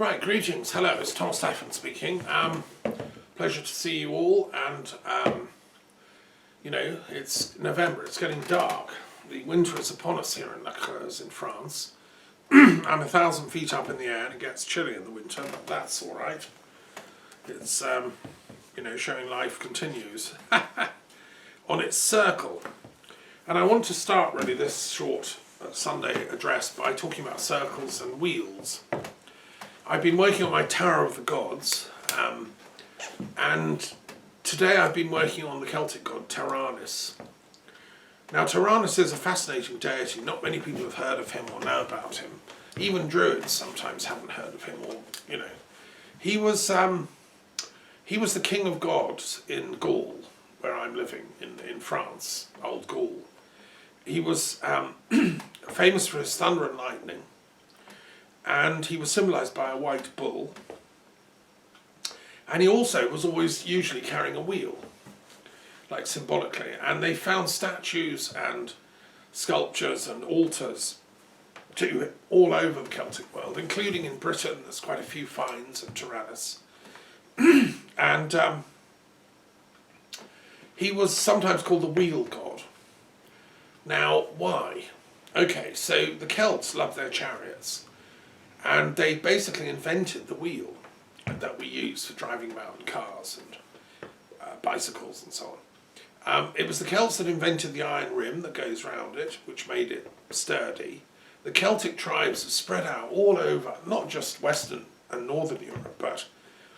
Right, greetings. Hello, it's Thomas Daffern speaking. Pleasure to see you all, and you know, it's November, it's getting dark. The winter is upon us here in La Creuse in France. I'm 1,000 feet up in the air and it gets chilly in the winter, but that's alright. It's, you know, showing life continues on its circle. And I want to start really this short Sunday address by talking about circles and wheels. I've been working on my Tower of the Gods, and today I've been working on the Celtic god Taranis. Now Taranis is a fascinating deity. Not many people have heard of him or know about him. Even Druids sometimes haven't heard of him, or, you know. He was the king of gods in Gaul, where I'm living, in France, Old Gaul. He was famous for his thunder and lightning, and he was symbolised by a white bull, and he also was always usually carrying a wheel, like symbolically, and they found statues and sculptures and altars to him all over the Celtic world, including in Britain. There's quite a few finds of Taranis. And he was sometimes called the wheel god. Now, why? Okay, so the Celts loved their chariots, and they basically invented the wheel that we use for driving mountain cars and bicycles and so on. It was the Celts that invented the iron rim that goes round it, which made it sturdy. The Celtic tribes have spread out all over, not just Western and Northern Europe, but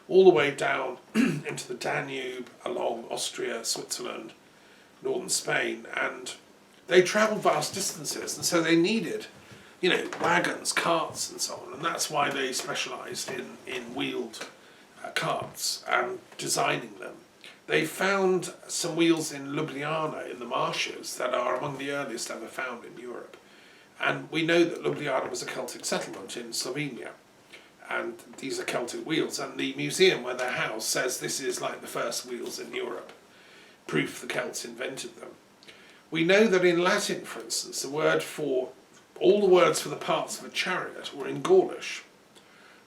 all the way down into the Danube, along Austria, Switzerland, northern Spain, and they travelled vast distances, and so they needed, you know, wagons, carts and so on, and that's why they specialised in wheeled carts and designing them. They found some wheels in Ljubljana in the marshes that are among the earliest ever found in Europe. And we know that Ljubljana was a Celtic settlement in Slovenia, and these are Celtic wheels, and the museum where they're housed says this is like the first wheels in Europe, proof the Celts invented them. We know that in Latin, for instance, all the words for the parts of a chariot were in Gaulish.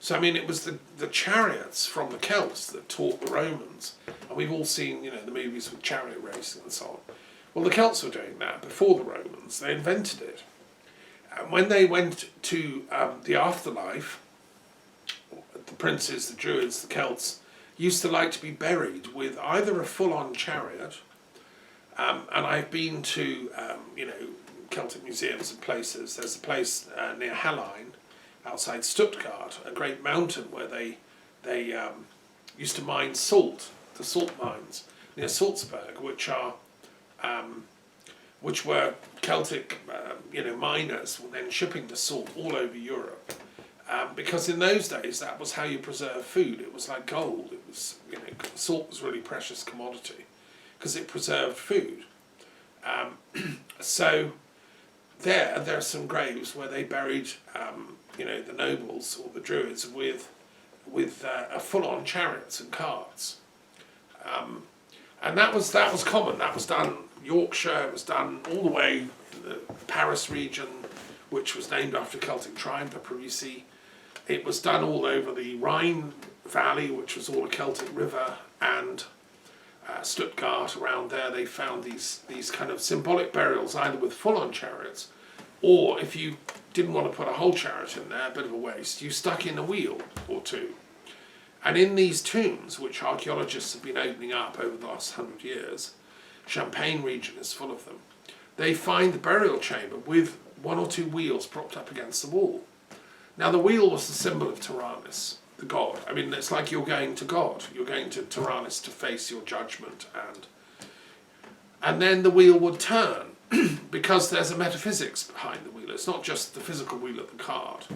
So, I mean, it was the chariots from the Celts that taught the Romans. And we've all seen, you know, the movies with chariot racing and so on. Well, the Celts were doing that before the Romans. They invented it. And when they went to the afterlife, the princes, the Druids, the Celts, used to like to be buried with either a full-on chariot, and I've been to, you know, Celtic museums and places. There's a place near Hallein, outside Stuttgart, a great mountain where they used to mine salt, the salt mines near Salzburg, which were Celtic, you know, miners then shipping the salt all over Europe, because in those days that was how you preserve food. It was like gold. It was, you know, salt was a really precious commodity because it preserved food. So there are some graves where they buried, you know, the nobles or the Druids with a full-on chariots and carts, and that was common. That was done Yorkshire. It was done all the way in the Paris region, which was named after a Celtic tribe, the Parisi. It was done all over the Rhine Valley, which was all a Celtic river, and Stuttgart, around there. They found these kind of symbolic burials, either with full-on chariots, or if you didn't want to put a whole chariot in there, a bit of a waste, you stuck in a wheel or two. And in these tombs, which archaeologists have been opening up over the last 100 years, Champagne region is full of them, they find the burial chamber with one or two wheels propped up against the wall. Now the wheel was the symbol of Taranis, the god. I mean, it's like you're going to God. You're going to Taranis to face your judgment, and then the wheel would turn, because there's a metaphysics behind the wheel. It's not just the physical wheel of the card.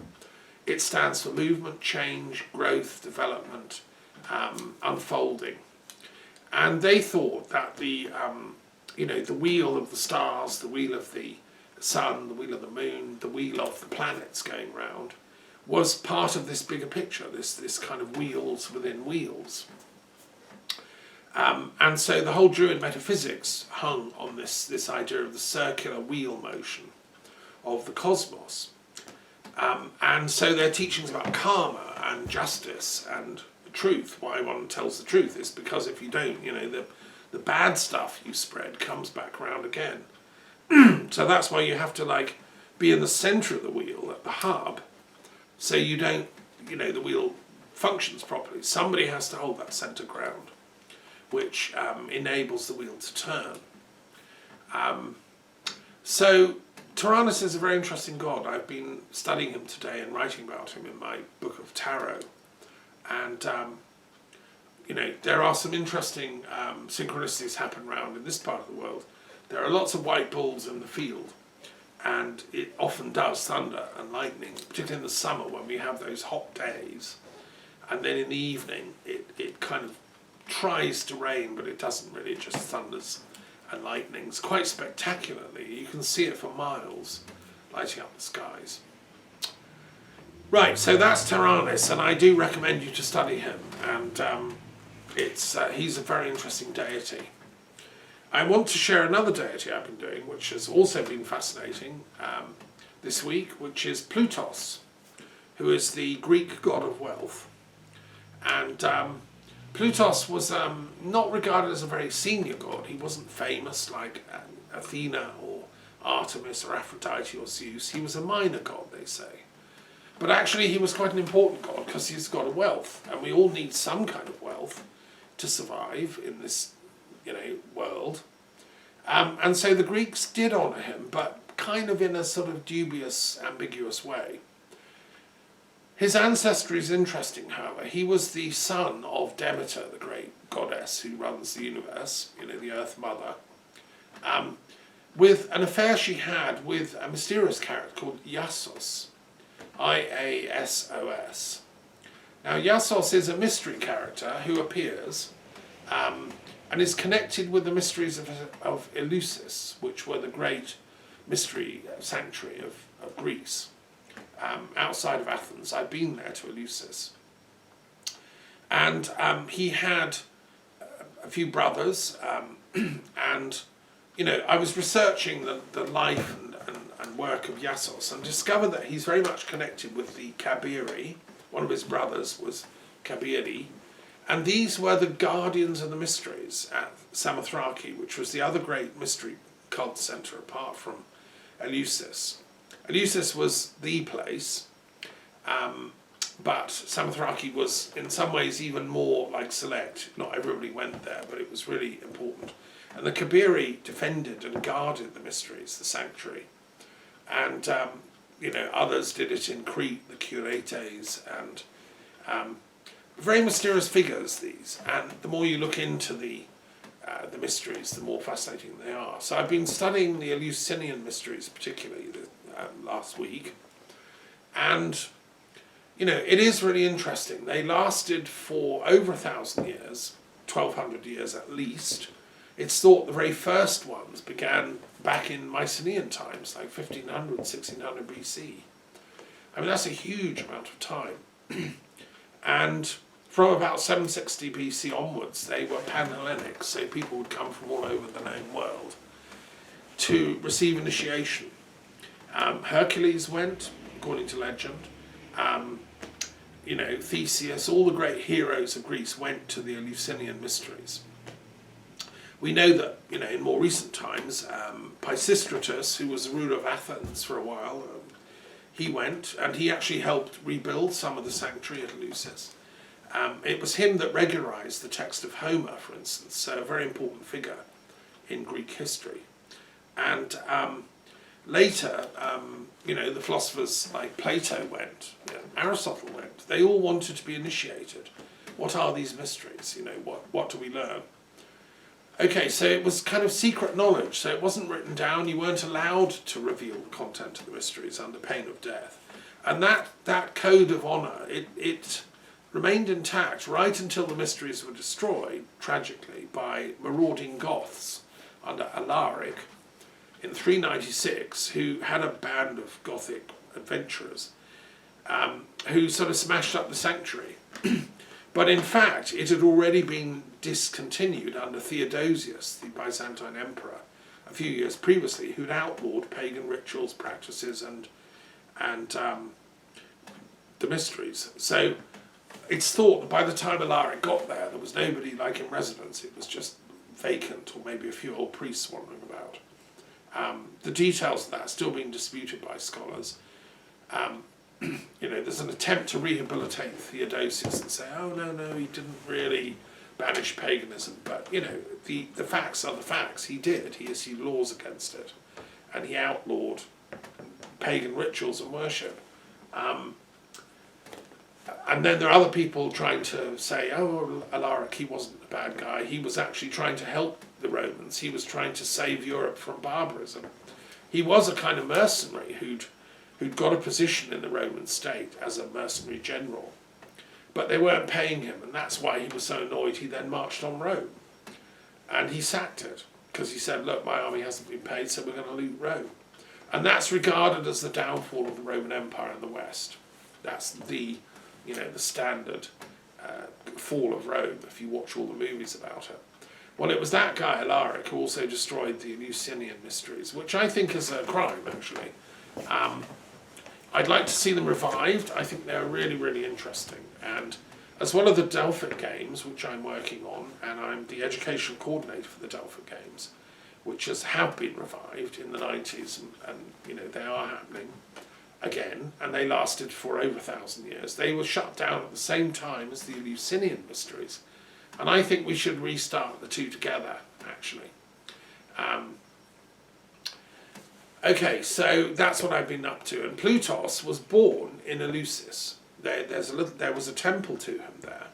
It stands for movement, change, growth, development, unfolding. And they thought that the wheel of the stars, the wheel of the sun, the wheel of the moon, the wheel of the planets going round, was part of this bigger picture, this kind of wheels within wheels. And so the whole Druid metaphysics hung on this idea of the circular wheel motion of the cosmos. And so their teachings about karma and justice and truth, why one tells the truth, is because if you don't, the bad stuff you spread comes back around again. So that's why you have to like be in the center of the wheel at the hub, so you don't, the wheel functions properly. Somebody has to hold that center ground, which enables the wheel to turn. So Taranis is a very interesting god. I've been studying him today and writing about him in my book of tarot. And, there are some interesting synchronicities happen around in this part of the world. There are lots of white bulls in the field, and it often does thunder and lightning, particularly in the summer when we have those hot days. And then in the evening, it kind of tries to rain, but it doesn't really, it just thunders and lightnings quite spectacularly. You can see it for miles, lighting up the skies. Right, so that's Taranis, and I do recommend you to study him, and he's a very interesting deity. I want to share another deity I've been doing, which has also been fascinating this week, which is Ploutos, who is the Greek god of wealth. And Ploutos was not regarded as a very senior god. He wasn't famous like Athena or Artemis or Aphrodite or Zeus. He was a minor god, they say. But actually he was quite an important god because he's the god of wealth, and we all need some kind of wealth to survive in this, world. And so the Greeks did honour him, but kind of in a sort of dubious, ambiguous way. His ancestry is interesting, however. He was the son of Demeter, the great goddess who runs the universe, the Earth Mother, with an affair she had with a mysterious character called Iasos, Iasos. Now, Iasos is a mystery character who appears and is connected with the Mysteries of Eleusis, which were the great mystery sanctuary of Greece. Outside of Athens. I've been there to Eleusis. And he had a few brothers, and, I was researching the life and work of Iasos and discovered that he's very much connected with the Kabiri. One of his brothers was Kabiri, and these were the guardians of the mysteries at Samothraki, which was the other great mystery cult centre apart from Eleusis. Eleusis was the place, but Samothraki was in some ways even more like select. Not everybody went there, but it was really important. And the Kabiri defended and guarded the mysteries, the sanctuary. And, others did it in Crete, the Curetes, and very mysterious figures, these. And the more you look into the mysteries, the more fascinating they are. So I've been studying the Eleusinian mysteries, particularly last week. And, it is really interesting. They lasted for over 1,000 years, 1,200 years at least. It's thought the very first ones began back in Mycenaean times, like 1500, 1600 BC. I mean, that's a huge amount of time. And from about 760 BC onwards, they were Pan-Hellenic, so people would come from all over the known world to receive initiation. Hercules went, according to legend. Theseus, all the great heroes of Greece went to the Eleusinian mysteries. We know that, in more recent times, Pisistratus, who was the ruler of Athens for a while, he went, and he actually helped rebuild some of the sanctuary at Eleusis. It was him that regularized the text of Homer, for instance, so a very important figure in Greek history. And later, the philosophers like Plato went, Aristotle went. They all wanted to be initiated. What are these mysteries? What do we learn? Okay, so it was kind of secret knowledge, so it wasn't written down. You weren't allowed to reveal the content of the mysteries under pain of death. And that code of honour, it remained intact right until the mysteries were destroyed, tragically, by marauding Goths under Alaric in 396, who had a band of Gothic adventurers who sort of smashed up the sanctuary. But in fact, it had already been discontinued under Theodosius, the Byzantine emperor, a few years previously, who'd outlawed pagan rituals, practices, and the mysteries. So it's thought that by the time Alaric got there, there was nobody like in residence. It was just vacant, or maybe a few old priests wandering about. The details of that are still being disputed by scholars. There's an attempt to rehabilitate Theodosius and say, oh, no, he didn't really banish paganism. But, the facts are the facts. He did. He issued laws against it. And he outlawed pagan rituals and worship. And then there are other people trying to say, oh, Alaric, he wasn't a bad guy. He was actually trying to help the Romans. He was trying to save Europe from barbarism. He was a kind of mercenary who'd got a position in the Roman state as a mercenary general. But they weren't paying him, and that's why he was so annoyed. He then marched on Rome. And he sacked it, because he said, look, my army hasn't been paid, so we're going to loot Rome. And that's regarded as the downfall of the Roman Empire in the West. That's the standard fall of Rome, if you watch all the movies about it. Well, it was that guy, Alaric, who also destroyed the Eleusinian mysteries, which I think is a crime, actually. I'd like to see them revived. I think they're really, really interesting. And as well as the Delphic Games, which I'm working on, and I'm the educational coordinator for the Delphic Games, which have been revived in the 90s, and they are happening again, and they lasted for over 1,000 years. They were shut down at the same time as the Eleusinian mysteries, and I think we should restart the two together, actually. Okay, so that's what I've been up to, and Ploutos was born in Eleusis. There was a temple to him there,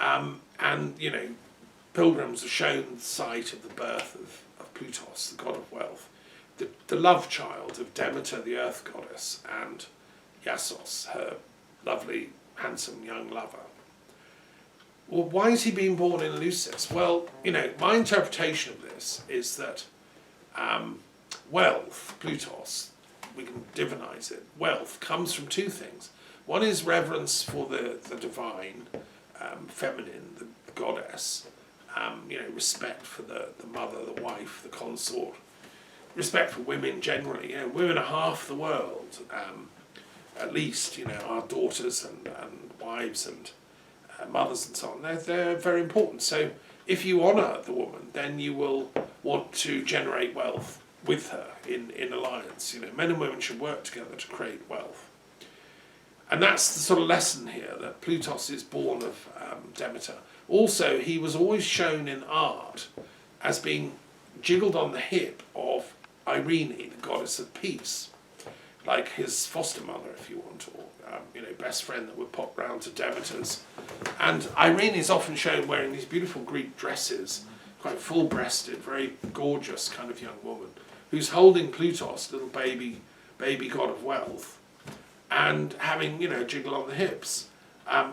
and pilgrims are shown the site of the birth of Ploutos, the god of wealth, the love child of Demeter, the earth goddess, and Iasos, her lovely, handsome young lover. Well, why is he being born in Eleusis? Well, my interpretation of this is that wealth, Ploutos, we can divinize it, wealth comes from two things. One is reverence for the divine, feminine, the goddess, respect for the mother, the wife, the consort, respect for women generally. Women are half the world, at least, our daughters and wives and mothers and so on. They're very important. So if you honour the woman, then you will want to generate wealth with her in alliance. Men and women should work together to create wealth. And that's the sort of lesson here, that Ploutos is born of Demeter. Also, he was always shown in art as being jiggled on the hip of Irene, the goddess of peace, like his foster mother, if you want, or best friend that would pop round to Demeter's. And Irene is often shown wearing these beautiful Greek dresses, quite full-breasted, very gorgeous kind of young woman, who's holding Ploutos, little baby god of wealth, and having, jiggle on the hips.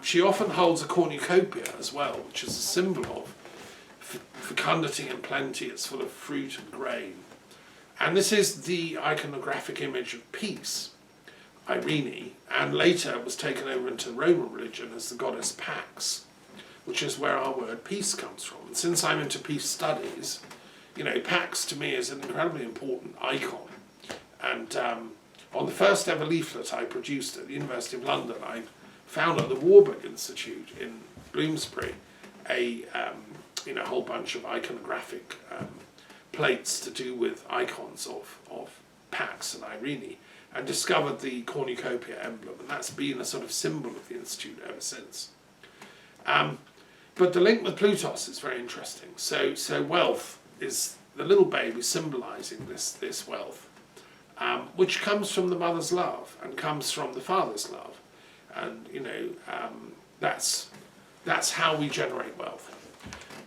She often holds a cornucopia as well, which is a symbol of fecundity and plenty. It's full of fruit and grain. And this is the iconographic image of peace, Irene, and later was taken over into Roman religion as the goddess Pax, which is where our word peace comes from. And since I'm into peace studies, Pax to me is an incredibly important icon. And on the first ever leaflet I produced at the University of London, I found at the Warburg Institute in Bloomsbury a whole bunch of iconographic plates to do with icons of Pax and Irene, and discovered the cornucopia emblem, and that's been a sort of symbol of the Institute ever since. But the link with Ploutos is very interesting. So wealth is the little baby symbolising this wealth, which comes from the mother's love and comes from the father's love, and that's how we generate wealth.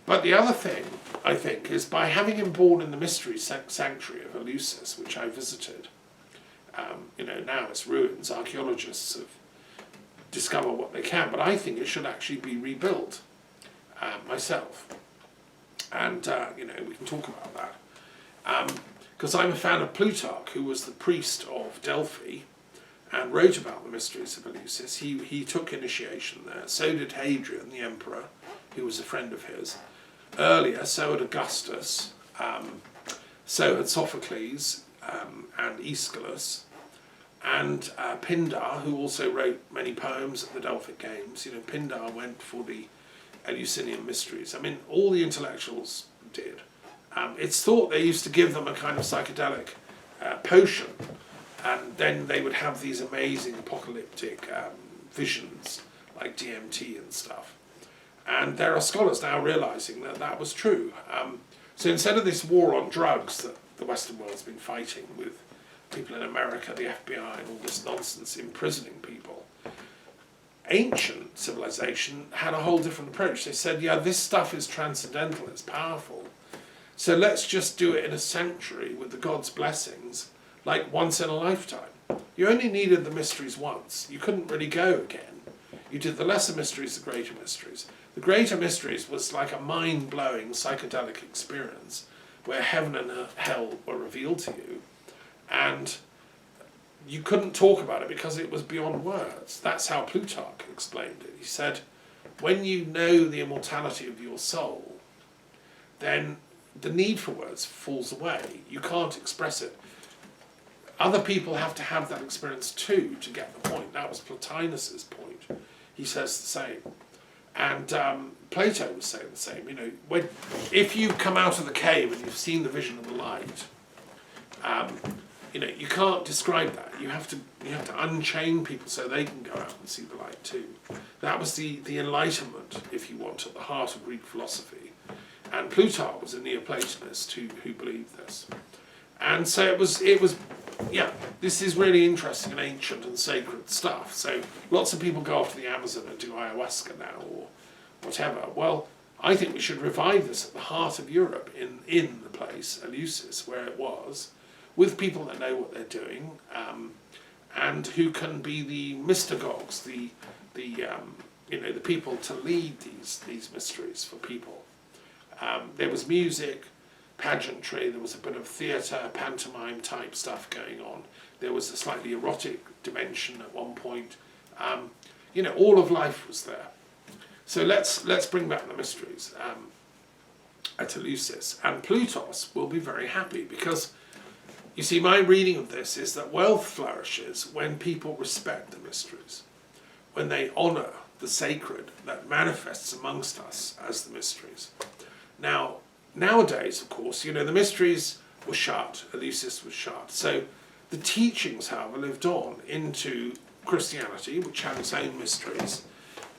But the other thing, I think, is by having him born in the mystery sanctuary of Eleusis, which I visited. Now it's ruins. Archaeologists have discovered what they can, but I think it should actually be rebuilt myself. And we can talk about that. Because I'm a fan of Plutarch, who was the priest of Delphi and wrote about the mysteries of Eleusis. He took initiation there. So did Hadrian, the emperor, who was a friend of his. Earlier, so had Augustus, so had Sophocles and Aeschylus. And Pindar, who also wrote many poems at the Delphic Games, Pindar went for the Eleusinian mysteries. I mean, all the intellectuals did. It's thought they used to give them a kind of psychedelic potion, and then they would have these amazing apocalyptic visions, like DMT and stuff. And there are scholars now realizing that that was true. So instead of this war on drugs that the Western world's been fighting with people in America, the FBI, and all this nonsense, imprisoning people, ancient civilization had a whole different approach. They said, yeah, this stuff is transcendental, it's powerful, so let's just do it in a sanctuary with the gods' blessings, like once in a lifetime. You only needed the mysteries once. You couldn't really go again. You did the lesser mysteries, the greater mysteries. The greater mysteries was like a mind-blowing psychedelic experience where heaven and hell were revealed to you, and you couldn't talk about it because it was beyond words. That's how Plutarch explained it. He said, when you know the immortality of your soul, then the need for words falls away. You can't express it. Other people have to have that experience too to get the point. That was Plotinus's point. He says the same. And Plato was saying the same. If you come out of the cave and you've seen the vision of the light, you can't describe that. You have to unchain people so they can go out and see the light too. That was the Enlightenment, if you want, at the heart of Greek philosophy. And Plutarch was a Neoplatonist who believed this. And so it was, this is really interesting and ancient and sacred stuff. So lots of people go off to the Amazon and do ayahuasca now or whatever. Well, I think we should revive this at the heart of Europe, in the place, Eleusis, where it was, with people that know what they're doing, and who can be the mystagogues, the people to lead these mysteries for people. There was music, pageantry, there was a bit of theatre, pantomime type stuff going on. There was a slightly erotic dimension at one point. All of life was there. So let's bring back the mysteries at Eleusis. And Ploutos will be very happy because, you see, my reading of this is that wealth flourishes when people respect the mysteries, when they honour the sacred that manifests amongst us as the mysteries. Now, nowadays, of course, the mysteries were shut, Eleusis was shut. So the teachings, however, lived on into Christianity, which had its own mysteries,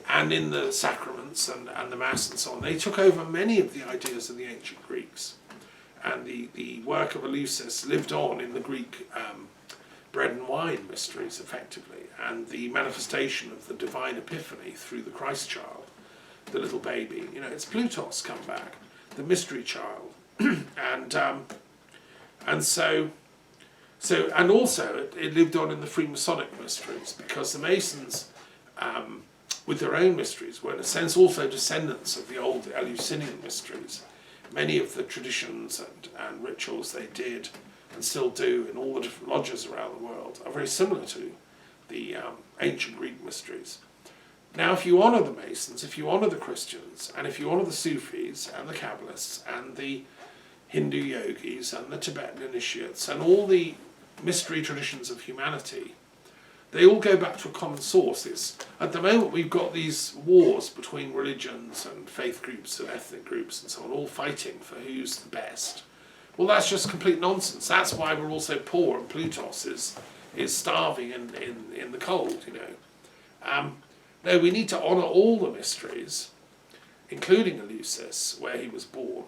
and in the sacraments and the Mass and so on. They took over many of the ideas of the ancient Greeks. And the work of Eleusis lived on in the Greek bread and wine mysteries, effectively, and the manifestation of the divine epiphany through the Christ child, the little baby. It's Ploutos come back, the mystery child, and also it lived on in the Freemasonic mysteries, because the Masons, with their own mysteries, were in a sense also descendants of the old Eleusinian mysteries. Many of the traditions and rituals they did and still do in all the different lodges around the world are very similar to the ancient Greek mysteries. Now, if you honour the Masons, if you honour the Christians, and if you honour the Sufis and the Kabbalists and the Hindu yogis and the Tibetan initiates and all the mystery traditions of humanity, they all go back to a common source. At the moment we've got these wars between religions and faith groups and ethnic groups and so on, all fighting for who's the best. Well, that's just complete nonsense. That's why we're all so poor, and Ploutos is starving in the cold, No, we need to honour all the mysteries, including Eleusis, where he was born,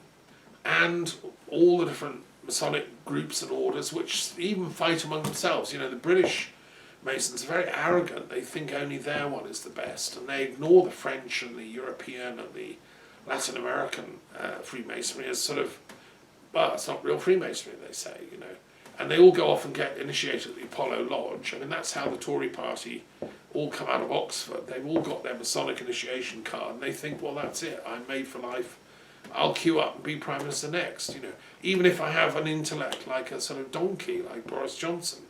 and all the different Masonic groups and orders, which even fight among themselves. The British Masons are very arrogant. They think only their one is the best, and they ignore the French and the European and the Latin American Freemasonry as sort of, well, it's not real Freemasonry, they say, And they all go off and get initiated at the Apollo Lodge. I mean, that's how the Tory party all come out of Oxford. They've all got their Masonic initiation card, and they think, well, that's it. I'm made for life. I'll queue up and be Prime Minister next, Even if I have an intellect like a sort of donkey, like Boris Johnson.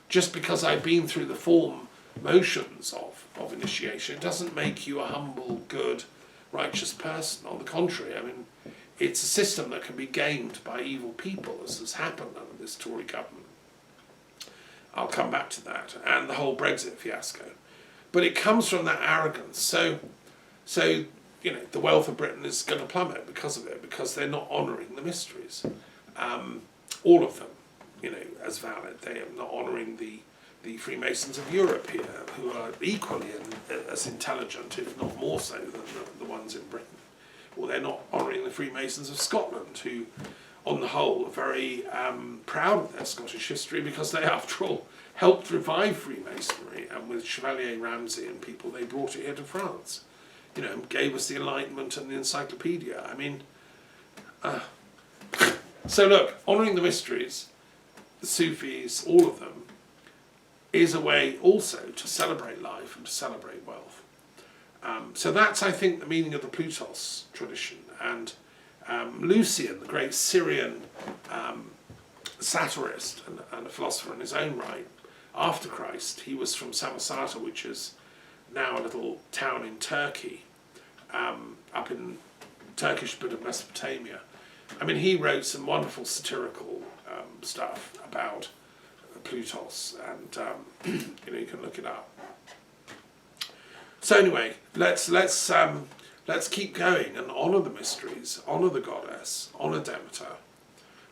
Just because I've been through the form motions of initiation, it doesn't make you a humble, good, righteous person. On the contrary, I mean, it's a system that can be gamed by evil people, as has happened under this Tory government. I'll come back to that, and the whole Brexit fiasco. But it comes from that arrogance. So you know, the wealth of Britain is going to plummet because of it, because they're not honouring the mysteries. All of them, you know, as valid. They are not honouring the Freemasons of Europe here, who are equally as intelligent, if not more so, than the ones in Britain. Or they're not honouring the Freemasons of Scotland, who, on the whole, are very proud of their Scottish history, because they, after all, helped revive Freemasonry, and with Chevalier Ramsay and people, they brought it here to France. You know, gave us the Enlightenment and the Encyclopedia. I mean, so look, honouring the mysteries, the Sufis, all of them, is a way also to celebrate life and to celebrate wealth. So that's, I think, the meaning of the Ploutos tradition. And Lucian, the great Syrian satirist and a philosopher in his own right, after Christ, he was from Samosata, which is now a little town in Turkey, up in Turkish bit of Mesopotamia. I mean, he wrote some wonderful satirical stuff about Ploutos, and you know, you can look it up. So anyway, let's keep going and honour the mysteries, honour the goddess, honour Demeter,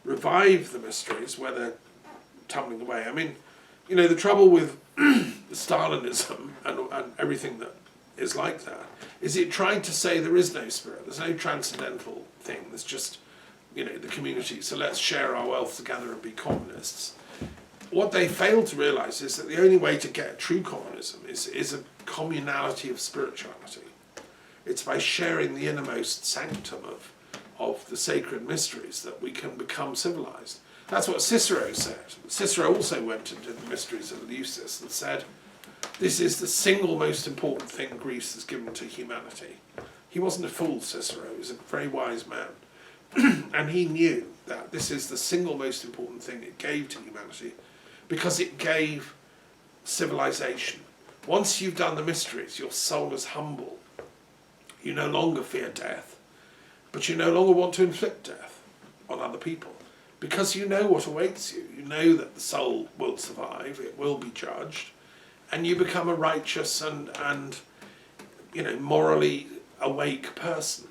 revive the mysteries where they're tumbling away. I mean, you know, the trouble with Stalinism and everything that is like that is it tried to say there is no spirit, there's no transcendental thing, there's just, you know, the community, so let's share our wealth together and be communists. What they failed to realise is that the only way to get true communism is a communality of spirituality. It's by sharing the innermost sanctum of the sacred mysteries that we can become civilised. That's what Cicero said. Cicero also went and did the Mysteries of Eleusis and said, this is the single most important thing Greece has given to humanity. He wasn't a fool, Cicero, he was a very wise man. And he knew that this is the single most important thing it gave to humanity, because it gave civilization. Once you've done the mysteries, your soul is humble. You no longer fear death, but you no longer want to inflict death on other people, because you know what awaits you. You know that the soul will survive, it will be judged, and you become a righteous and you know, morally awake person.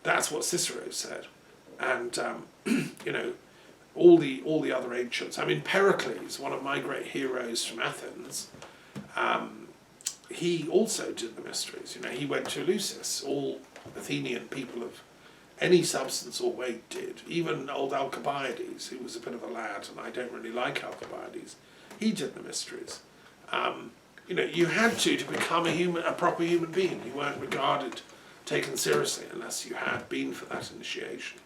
That's what Cicero said. And you know, all the other ancients. I mean, Pericles, one of my great heroes from Athens, he also did the mysteries. You know, he went to Eleusis. All Athenian people of any substance or weight did. Even old Alcibiades, who was a bit of a lad, and I don't really like Alcibiades, he did the mysteries. You know, you had to become a proper human being. You weren't taken seriously unless you had been for that initiation.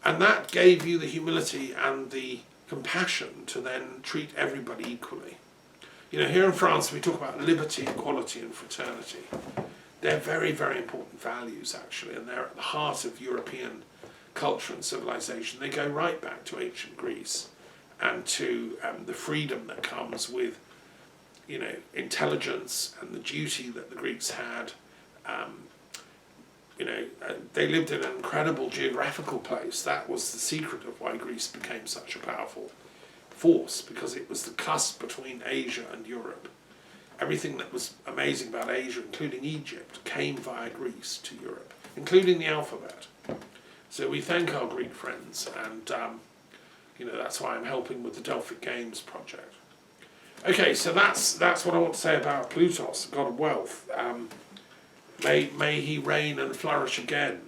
And that gave you the humility and the compassion to then treat everybody equally. You know, here in France we talk about liberty, equality and fraternity. They're very, very important values actually, and they're at the heart of European culture and civilization. They go right back to ancient Greece and to the freedom that comes with, you know, intelligence and the duty that the Greeks had. You know, they lived in an incredible geographical place. That was the secret of why Greece became such a powerful force, because it was the cusp between Asia and Europe. Everything that was amazing about Asia, including Egypt, came via Greece to Europe, including the alphabet. So we thank our Greek friends, and you know, that's why I'm helping with the Delphic Games project. Okay, so that's what I want to say about Ploutos, the god of wealth. May he reign and flourish again.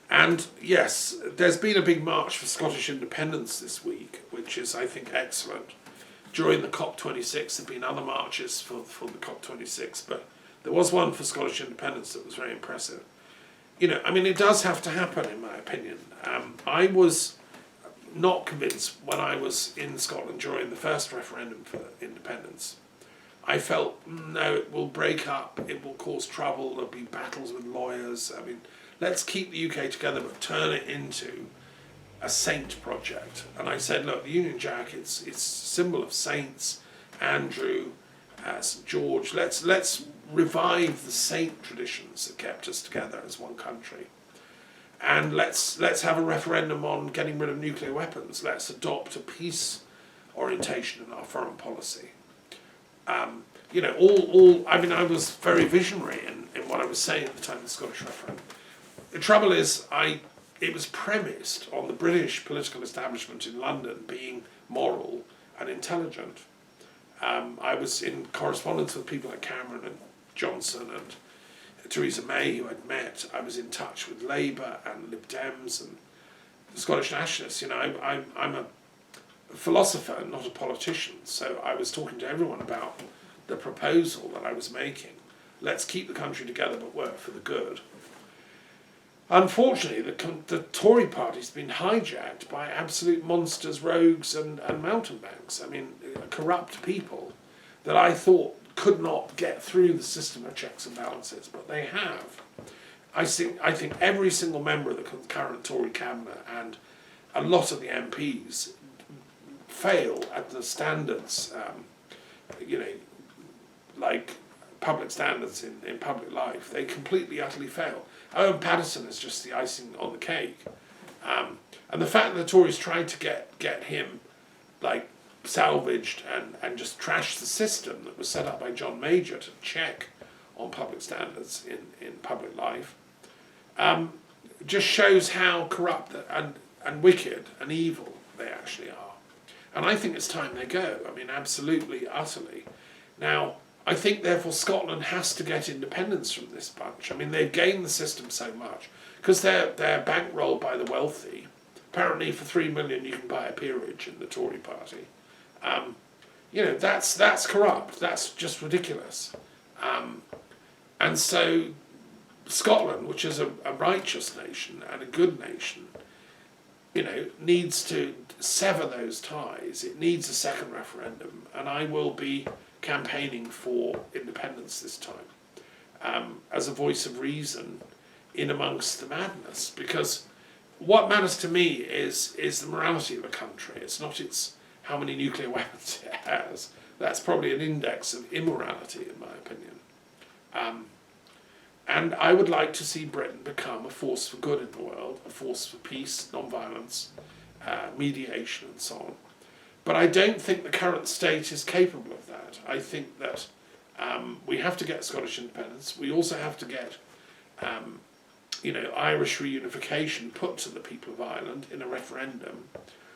And yes, there's been a big march for Scottish independence this week, which is, I think, excellent. During the COP26 there have been other marches for the COP26, but there was one for Scottish independence that was very impressive. You know, I mean, it does have to happen, in my opinion. I was not convinced when I was in Scotland during the first referendum for independence. I felt, no, it will break up, it will cause trouble, there'll be battles with lawyers. I mean, let's keep the UK together but turn it into a saint project. And I said, look, the Union Jack, it's a symbol of saints, Andrew, St George. Let's revive the saint traditions that kept us together as one country. and let's have a referendum on getting rid of nuclear weapons. Let's adopt a peace orientation in our foreign policy. You know, I mean, I was very visionary in what I was saying at the time of the Scottish referendum. The trouble is, it was premised on the British political establishment in London being moral and intelligent. I was in correspondence with people like Cameron and Johnson and Theresa May, who I'd met. I was in touch with Labour and Lib Dems and the Scottish Nationalists. You know, I'm a philosopher, not a politician, so I was talking to everyone about the proposal that I was making. Let's keep the country together but work for the good. Unfortunately, the Tory party's been hijacked by absolute monsters, rogues and mountebanks. I mean, corrupt people that I thought could not get through the system of checks and balances, but they have. I think every single member of the current Tory cabinet and a lot of the MPs fail at the standards, you know, like public standards in public life. They completely, utterly fail. Owen Patterson is just the icing on the cake. And the fact that the Tories tried to get him, like, salvaged and just trash the system that was set up by John Major to check on public standards in public life, just shows how corrupt and wicked and evil they actually are. And I think it's time they go. I mean, absolutely, utterly. Now, I think, therefore, Scotland has to get independence from this bunch. I mean, they've gained the system so much because they're bankrolled by the wealthy. Apparently, for $3 million, you can buy a peerage in the Tory party. You know, that's corrupt. That's just ridiculous. And so, Scotland, which is a righteous nation and a good nation, you know, needs to sever those ties. It needs a second referendum, and I will be campaigning for independence this time, as a voice of reason in amongst the madness. Because what matters to me is the morality of a country. It's not how many nuclear weapons it has. That's probably an index of immorality, in my opinion. And I would like to see Britain become a force for good in the world, a force for peace, non-violence, mediation, and so on. But I don't think the current state is capable of that. I think that we have to get Scottish independence. We also have to get, you know, Irish reunification put to the people of Ireland in a referendum,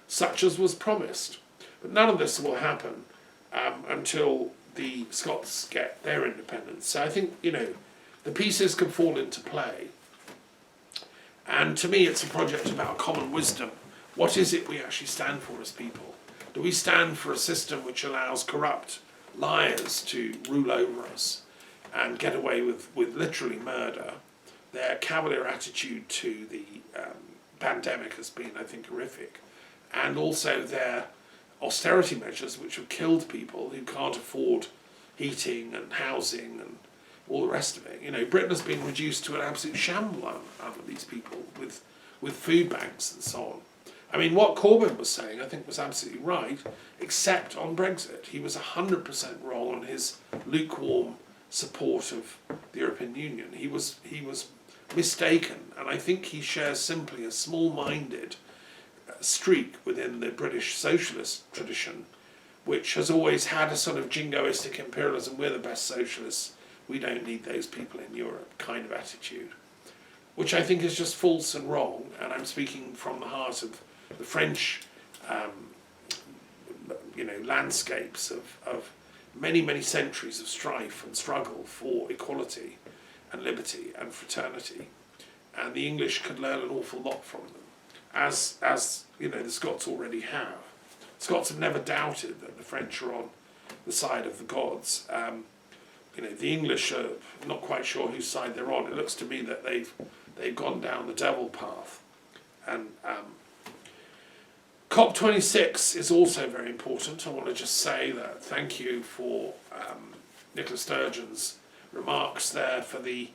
such as was promised. But none of this will happen until the Scots get their independence. So I think, you know, the pieces can fall into play. And to me, it's a project about common wisdom. What is it we actually stand for as people? Do we stand for a system which allows corrupt liars to rule over us and get away with literally murder? Their cavalier attitude to the pandemic has been, I think, horrific. And also their austerity measures, which have killed people who can't afford heating and housing and all the rest of it. You know, Britain has been reduced to an absolute shambles under these people with food banks and so on. I mean, what Corbyn was saying, I think, was absolutely right, except on Brexit. He was 100% wrong on his lukewarm support of the European Union. He was mistaken, and I think he shares simply a small-minded streak within the British socialist tradition, which has always had a sort of jingoistic imperialism, we're the best socialists, we don't need those people in Europe kind of attitude, which I think is just false and wrong. And I'm speaking from the heart of the French, you know, landscapes of many, many centuries of strife and struggle for equality and liberty and fraternity. And the English could learn an awful lot from them, as you know, the Scots already have. Scots have never doubted that the French are on the side of the gods. You know, the English are not quite sure whose side they're on. It looks to me that they've gone down the devil path. And COP26 is also very important. I want to just say that thank you for Nicola Sturgeon's remarks there, for the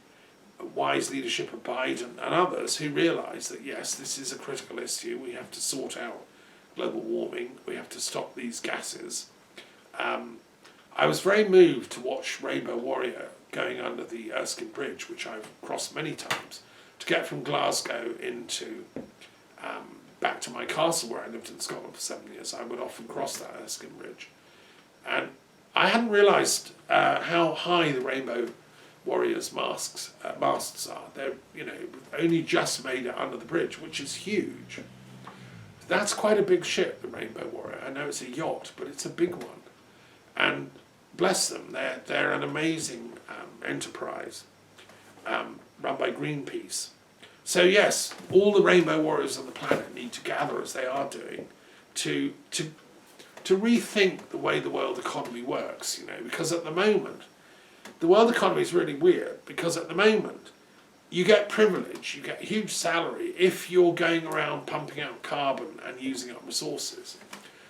wise leadership of Biden and others who realise that yes, this is a critical issue. We have to sort out global warming. We have to stop these gases. I was very moved to watch Rainbow Warrior going under the Erskine Bridge, which I've crossed many times, to get from Glasgow into back to my castle where I lived in Scotland for 7 years, I would often cross that Erskine Bridge. And I hadn't realised how high the Rainbow Warriors masts are. They're, only just made it under the bridge, which is huge. That's quite a big ship, the Rainbow Warrior. I know it's a yacht, but it's a big one. And bless them, they're an amazing enterprise run by Greenpeace. So yes, all the Rainbow Warriors on the planet need to gather, as they are doing, to rethink the way the world economy works, because at the moment, the world economy is really weird, because at the moment, you get privilege, you get a huge salary if you're going around pumping out carbon and using up resources.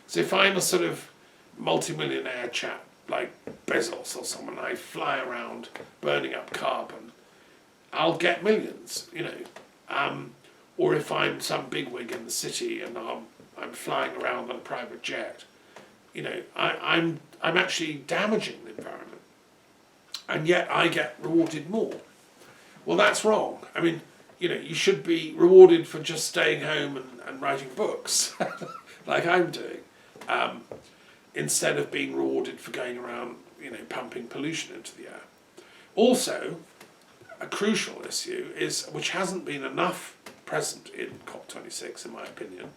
So if I'm a sort of multi-millionaire chap like Bezos or someone, I fly around burning up carbon, I'll get millions, or if I'm some bigwig in the city and I'm flying around on a private jet, I'm actually damaging the environment, and yet I get rewarded more. Well, that's wrong. I mean, you should be rewarded for just staying home and writing books, like I'm doing, instead of being rewarded for going around, pumping pollution into the air. Also, a crucial issue is, which hasn't been enough present in COP26, in my opinion,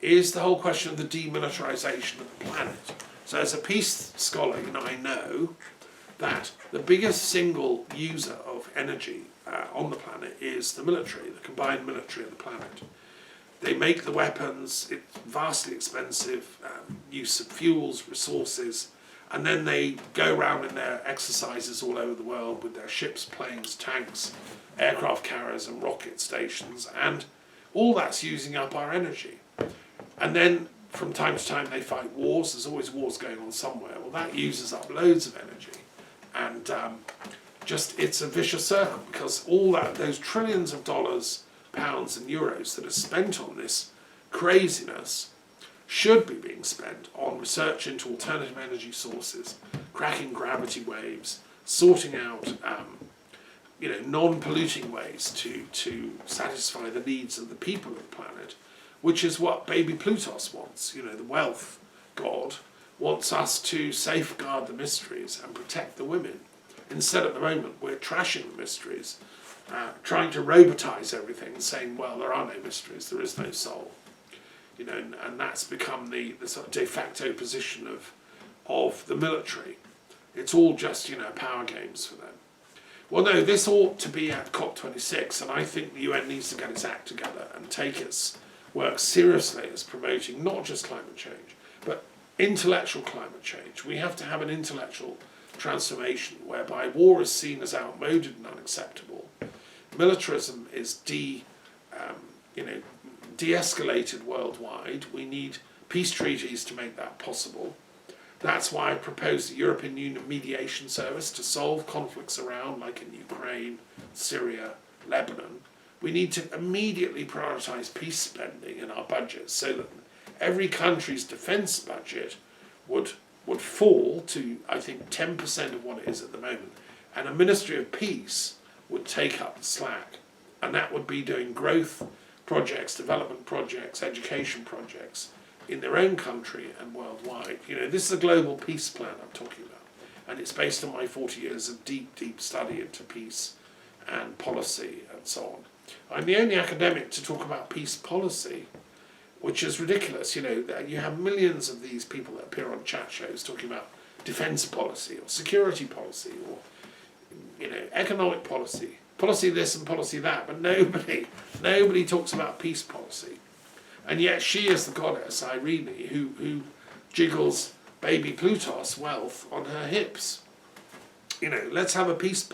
is the whole question of the demilitarization of the planet. So as a peace scholar, I know that the biggest single user of energy on the planet is the military, the combined military of the planet. They make the weapons, it's vastly expensive, use of fuels, resources, and then they go around in their exercises all over the world with their ships, planes, tanks, aircraft carriers and rocket stations, and all that's using up our energy. And then from time to time they fight wars, there's always wars going on somewhere, well that uses up loads of energy. And it's a vicious circle, because all those trillions of dollars, pounds and euros that are spent on this craziness should be being spent on research into alternative energy sources, cracking gravity waves, sorting out non-polluting ways to satisfy the needs of the people of the planet, which is what baby Ploutos wants. The wealth god wants us to safeguard the mysteries and protect the women. Instead, at the moment, we're trashing the mysteries, trying to robotize everything, saying, well, there are no mysteries, there is no soul. And that's become the sort of de facto position of the military. It's all just, power games for them. Well, no, this ought to be at COP26, and I think the UN needs to get its act together and take its work seriously as promoting not just climate change, but intellectual climate change. We have to have an intellectual transformation whereby war is seen as outmoded and unacceptable. Militarism is de-escalated worldwide. We need peace treaties to make that possible. That's why I proposed the European Union mediation service to solve conflicts around, like in Ukraine, Syria, Lebanon. We need to immediately prioritise peace spending in our budgets so that every country's defence budget would fall to, I think, 10% of what it is at the moment. And a Ministry of Peace would take up the slack. And that would be doing growth projects, development projects, education projects in their own country and worldwide. This is a global peace plan I'm talking about. And it's based on my 40 years of deep, deep study into peace and policy and so on. I'm the only academic to talk about peace policy, which is ridiculous. You have millions of these people that appear on chat shows talking about defence policy or security policy or economic policy, policy this and policy that, but nobody talks about peace policy. And yet she is the goddess Irene who jiggles baby Ploutos' wealth on her hips. Let's have a peace policy.